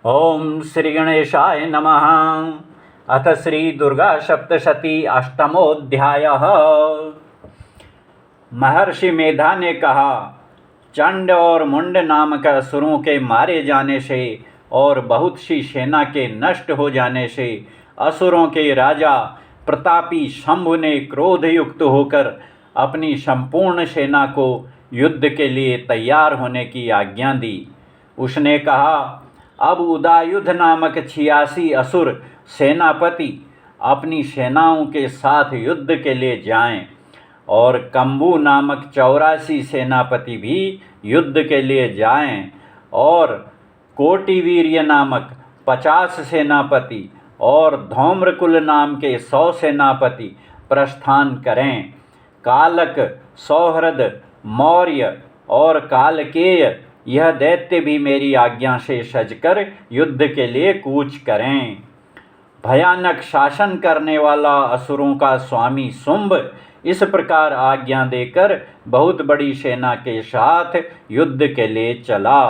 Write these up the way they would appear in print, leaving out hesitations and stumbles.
ओम श्री गणेशाय नमः। अथ श्री दुर्गा सप्तशती अष्टमोऽध्यायः। महर्षि मेधा ने कहा, चंड और मुंड नामक असुरों के मारे जाने से और बहुत सी सेना के नष्ट हो जाने से असुरों के राजा प्रतापी शंभु ने क्रोधयुक्त होकर अपनी संपूर्ण सेना को युद्ध के लिए तैयार होने की आज्ञा दी। उसने कहा, अब उदायुध नामक 86 असुर सेनापति अपनी सेनाओं के साथ युद्ध के लिए जाएं, और कंबू नामक 84 सेनापति भी युद्ध के लिए जाएं, और कोटिवीर्य नामक 50 सेनापति और धौम्रकुल नाम के 100 सेनापति प्रस्थान करें। कालक, सौहृद, मौर्य और कालकेय यह दैत्य भी मेरी आज्ञा से सजकर युद्ध के लिए कूच करें। भयानक शासन करने वाला असुरों का स्वामी शुंभ इस प्रकार आज्ञा देकर बहुत बड़ी सेना के साथ युद्ध के लिए चला।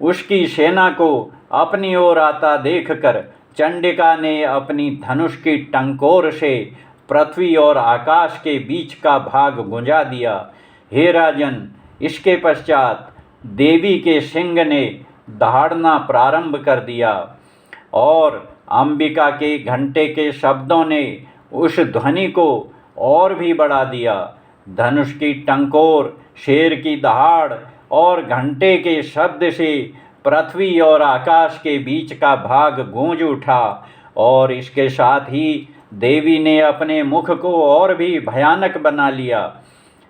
उसकी सेना को अपनी ओर आता देखकर चंडिका ने अपनी धनुष की टंकोर से पृथ्वी और आकाश के बीच का भाग गुंजा दिया। हे राजन, इसके पश्चात देवी के सिंह ने दहाड़ना प्रारंभ कर दिया, और अंबिका के घंटे के शब्दों ने उस ध्वनि को और भी बढ़ा दिया। धनुष की टंकोर, शेर की दहाड़ और घंटे के शब्द से पृथ्वी और आकाश के बीच का भाग गूंज उठा, और इसके साथ ही देवी ने अपने मुख को और भी भयानक बना लिया।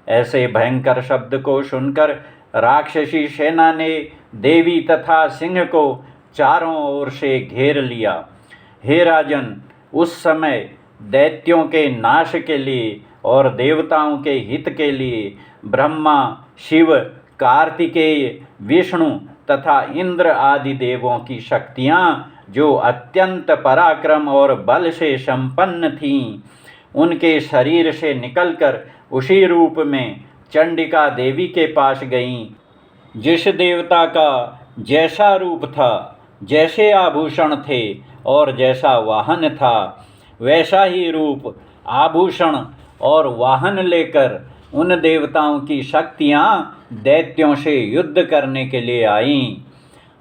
ऐसे भयंकर शब्द को सुनकर राक्षसी सेना ने देवी तथा सिंह को चारों ओर से घेर लिया। हे राजन, उस समय दैत्यों के नाश के लिए और देवताओं के हित के लिए ब्रह्मा, शिव, कार्तिकेय, विष्णु तथा इंद्र आदि देवों की शक्तियाँ, जो अत्यंत पराक्रम और बल से संपन्न थीं, उनके शरीर से निकलकर उसी रूप में चंडिका देवी के पास गईं। जिस देवता का जैसा रूप था, जैसे आभूषण थे और जैसा वाहन था, वैसा ही रूप, आभूषण और वाहन लेकर उन देवताओं की शक्तियाँ दैत्यों से युद्ध करने के लिए आईं।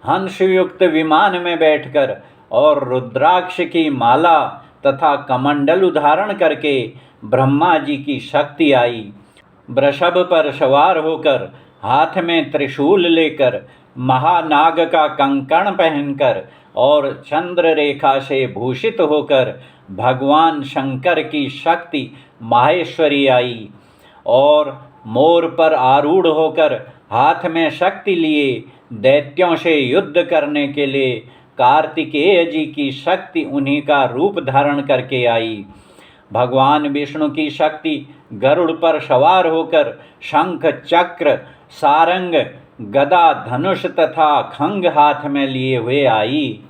हंसयुक्त विमान में बैठकर और रुद्राक्ष की माला तथा कमंडल धारण करके ब्रह्मा जी की शक्ति आई। वृषभ पर सवार होकर, हाथ में त्रिशूल लेकर, महानाग का कंकण पहनकर और चंद्र रेखा से भूषित होकर भगवान शंकर की शक्ति माहेश्वरी आई, और मोर पर आरूढ़ होकर हाथ में शक्ति लिए दैत्यों से युद्ध करने के लिए कार्तिकेय जी की शक्ति उन्हीं का रूप धारण करके आई। भगवान विष्णु की शक्ति गरुड़ पर सवार होकर शंख, चक्र, सारंग, गदा, धनुष तथा खंग हाथ में लिए हुए आई।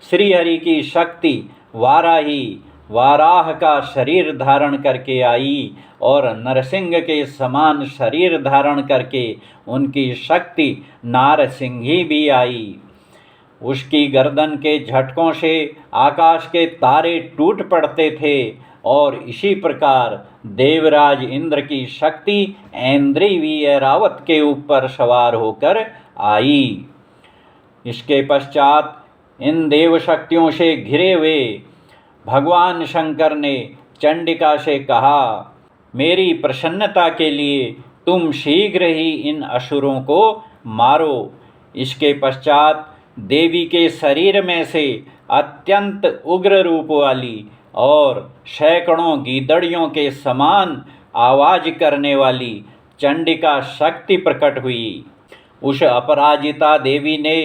श्रीहरि की शक्ति वाराही, वाराह का शरीर धारण करके आई, और नरसिंह के समान शरीर धारण करके उनकी शक्ति नारसिंही भी आई। उसकी गर्दन के झटकों से आकाश के तारे टूट पड़ते थे, और इसी प्रकार देवराज इंद्र की शक्ति ऐन्द्रीय ऐरावत के ऊपर सवार होकर आई। इसके पश्चात इन देव शक्तियों से घिरे हुए भगवान शंकर ने चंडिका से कहा, मेरी प्रसन्नता के लिए तुम शीघ्र ही इन असुरों को मारो। इसके पश्चात देवी के शरीर में से अत्यंत उग्र रूप वाली और सैकड़ों गीदड़ियों के समान आवाज करने वाली चंडिका शक्ति प्रकट हुई। उस अपराजिता देवी ने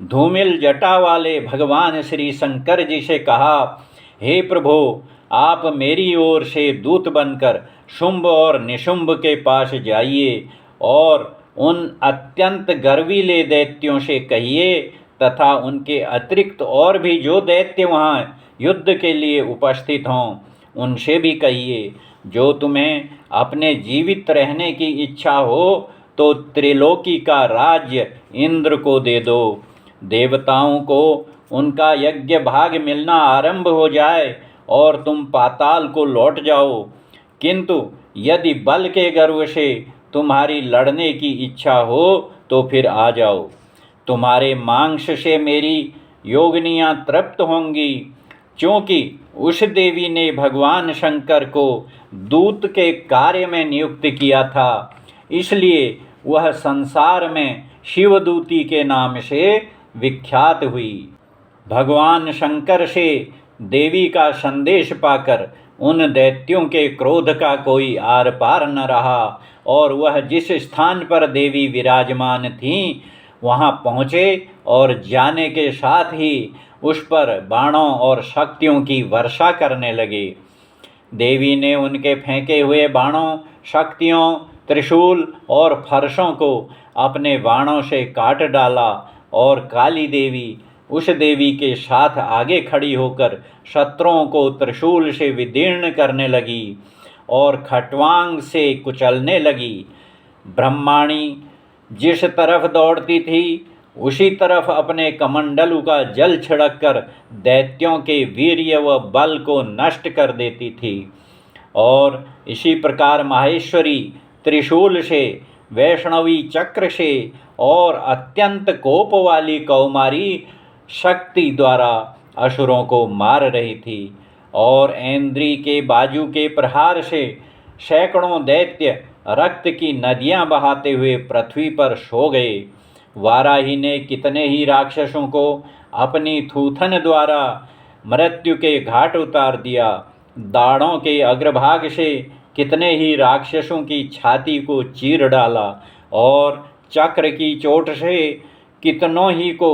धूमिल जटा वाले भगवान श्री शंकर जी से कहा, हे प्रभु, आप मेरी ओर से दूत बनकर शुंभ और निशुंभ के पास जाइए, और उन अत्यंत गर्वीले दैत्यों से कहिए तथा उनके अतिरिक्त और भी जो दैत्य वहाँ युद्ध के लिए उपस्थित हों, उनसे भी कहिए, जो तुम्हें अपने जीवित रहने की इच्छा हो तो त्रिलोकी का राज्य इंद्र को दे दो। देवताओं को उनका यज्ञ भाग मिलना आरंभ हो जाए और तुम पाताल को लौट जाओ। किंतु यदि बल के गर्व से तुम्हारी लड़ने की इच्छा हो तो फिर आ जाओ। तुम्हारे मांस से मेरी योगिनियाँ तृप्त होंगी, क्योंकि उस देवी ने भगवान शंकर को दूत के कार्य में नियुक्त किया था, इसलिए वह संसार में शिवदूती के नाम से विख्यात हुई। भगवान शंकर से देवी का संदेश पाकर उन दैत्यों के क्रोध का कोई आर पार न रहा और वह जिस स्थान पर देवी विराजमान थीं वहाँ पहुँचे और जाने के साथ ही उस पर बाणों और शक्तियों की वर्षा करने लगे। देवी ने उनके फेंके हुए बाणों, शक्तियों, त्रिशूल और फरसों को अपने बाणों से काट डाला और काली देवी उस देवी के साथ आगे खड़ी होकर शत्रुओं को त्रिशूल से विदीर्ण करने लगी और खट्वांग से कुचलने लगी। ब्रह्माणी जिस तरफ दौड़ती थी उसी तरफ अपने कमंडलू का जल छिड़ककर दैत्यों के वीर्य व बल को नष्ट कर देती थी। और इसी प्रकार माहेश्वरी त्रिशूल से, वैष्णवी चक्र से और अत्यंत कोप वाली कौमारी शक्ति द्वारा असुरों को मार रही थी। और ऐन्द्री के बाजू के प्रहार से सैकड़ों दैत्य रक्त की नदियां बहाते हुए पृथ्वी पर सो गए। वाराही ने कितने ही राक्षसों को अपनी थूथन द्वारा मृत्यु के घाट उतार दिया। दाढ़ों के अग्रभाग से कितने ही राक्षसों की छाती को चीर डाला और चक्र की चोट से कितनों ही को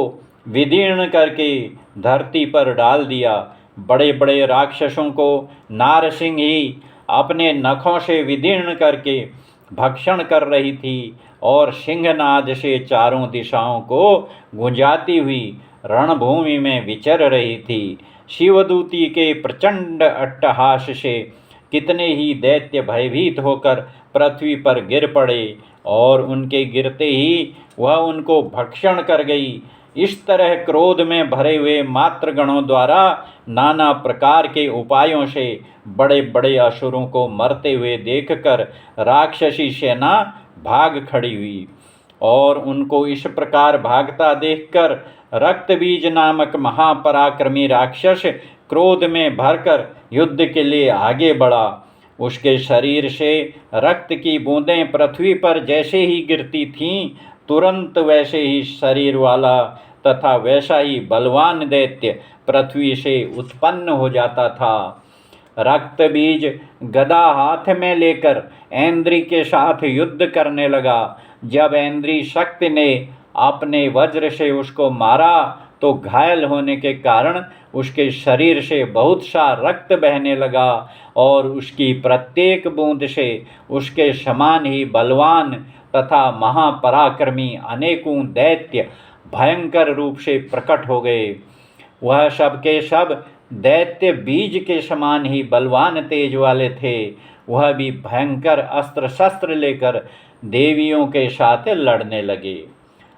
विदीर्ण करके धरती पर डाल दिया। बड़े बड़े राक्षसों को नारसिंह ही अपने नखों से विदीर्ण करके भक्षण कर रही थी और सिंहनाद से चारों दिशाओं को गुंजाती हुई रणभूमि में विचर रही थी। शिवदूती के प्रचंड अट्टहास से कितने ही दैत्य भयभीत होकर पृथ्वी पर गिर पड़े और उनके गिरते ही वह उनको भक्षण कर गई। इस तरह क्रोध में भरे हुए मातृगणों द्वारा नाना प्रकार के उपायों से बड़े बड़े असुरों को मरते हुए देखकर राक्षसी सेना भाग खड़ी हुई। और उनको इस प्रकार भागता देखकर रक्तबीज नामक महापराक्रमी राक्षस क्रोध में भरकर युद्ध के लिए आगे बढ़ा। उसके शरीर से रक्त की बूंदें पृथ्वी पर जैसे ही गिरती थीं, तुरंत वैसे ही शरीर वाला तथा वैसा ही बलवान दैत्य पृथ्वी से उत्पन्न हो जाता था। रक्तबीज गदा हाथ में लेकर ऐन्द्री के साथ युद्ध करने लगा। जब ऐन्द्री शक्ति ने अपने वज्र से उसको मारा तो घायल होने के कारण उसके शरीर से बहुत सा रक्त बहने लगा और उसकी प्रत्येक बूंद से उसके समान ही बलवान तथा महापराक्रमी अनेकों दैत्य भयंकर रूप से प्रकट हो गए। वह सब के सब दैत्य बीज के समान ही बलवान तेज वाले थे। वह भी भयंकर अस्त्र शस्त्र लेकर देवियों के साथ लड़ने लगे।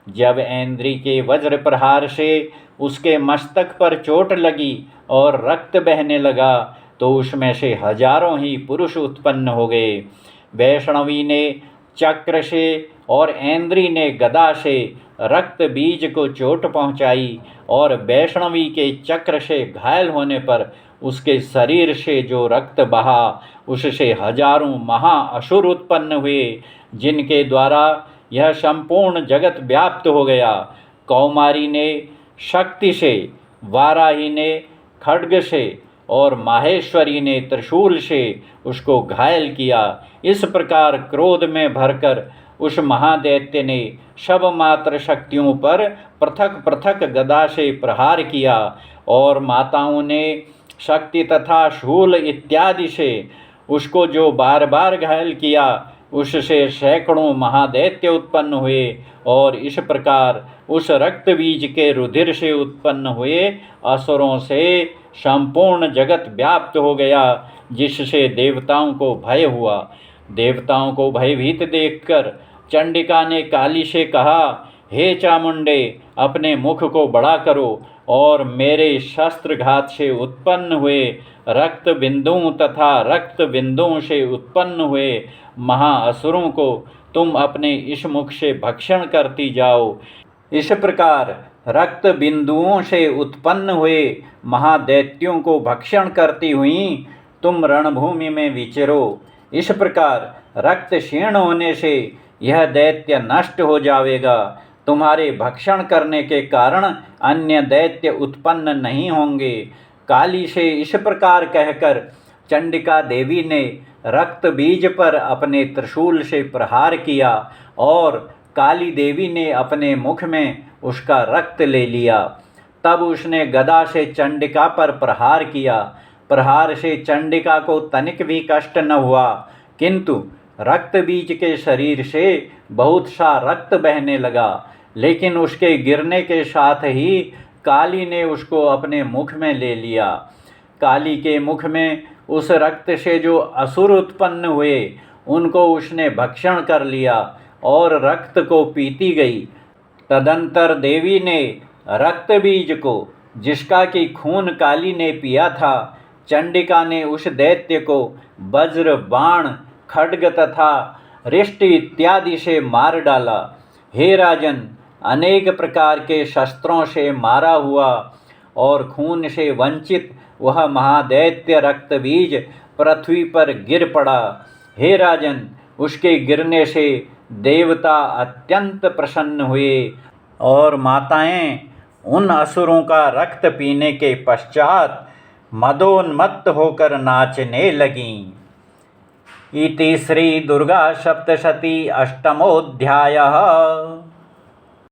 जब ऐन्द्री के वज्र प्रहार से उसके मस्तक पर चोट लगी और रक्त बहने लगा तो उसमें से हजारों ही पुरुष उत्पन्न हो गए। वैष्णवी ने चक्र से और ऐन्द्री ने गदा से रक्त बीज को चोट पहुंचाई और वैष्णवी के चक्र से घायल होने पर उसके शरीर से जो रक्त बहा उससे हजारों महा असुर उत्पन्न हुए, जिनके द्वारा यह संपूर्ण जगत व्याप्त हो गया। कौमारी ने शक्ति से, वाराही ने खड्ग से और माहेश्वरी ने त्रिशूल से उसको घायल किया। इस प्रकार क्रोध में भरकर उस महादैत्य ने सब मात्र शक्तियों पर पृथक पृथक गदा से प्रहार किया और माताओं ने शक्ति तथा शूल इत्यादि से उसको जो बार बार घायल किया, उससे सैकड़ों महादैत्य उत्पन्न हुए और इस प्रकार उस रक्तबीज के रुधिर से उत्पन्न हुए असुरों से संपूर्ण जगत व्याप्त हो गया, जिससे देवताओं को भय हुआ। देवताओं को भयभीत देखकर चंडिका ने काली से कहा, हे चामुंडे, अपने मुख को बड़ा करो और मेरे शस्त्रघात से उत्पन्न हुए रक्त बिंदुओं तथा रक्त बिंदुओं से उत्पन्न हुए महाअसुरों को तुम अपने इस मुख से भक्षण करती जाओ। इस प्रकार रक्त बिंदुओं से उत्पन्न हुए महादैत्यों को भक्षण करती हुई तुम रणभूमि में विचरो। इस प्रकार रक्त क्षीण होने से यह दैत्य नष्ट हो जाएगा। तुम्हारे भक्षण करने के कारण अन्य दैत्य उत्पन्न नहीं होंगे। काली से इस प्रकार कहकर चंडिका देवी ने रक्त बीज पर अपने त्रिशूल से प्रहार किया और काली देवी ने अपने मुख में उसका रक्त ले लिया। तब उसने गदा से चंडिका पर प्रहार किया। प्रहार से चंडिका को तनिक भी कष्ट न हुआ, किंतु रक्त बीज के शरीर से बहुत सा रक्त बहने लगा। लेकिन उसके गिरने के साथ ही काली ने उसको अपने मुख में ले लिया। काली के मुख में उस रक्त से जो असुर उत्पन्न हुए उनको उसने भक्षण कर लिया और रक्त को पीती गई। तदंतर देवी ने रक्त बीज को, जिसका कि खून काली ने पिया था, चंडिका ने उस दैत्य को वज्र, बाण, खड्ग तथा रिष्ट इत्यादि से मार डाला। हे राजन, अनेक प्रकार के शस्त्रों से मारा हुआ और खून से वंचित वह महादैत्य रक्तबीज पृथ्वी पर गिर पड़ा। हे राजन, उसके गिरने से देवता अत्यंत प्रसन्न हुए और माताएं उन असुरों का रक्त पीने के पश्चात मदोन्मत्त होकर नाचने लगीं। इति श्री दुर्गा सप्तशती अष्टमोऽध्यायः।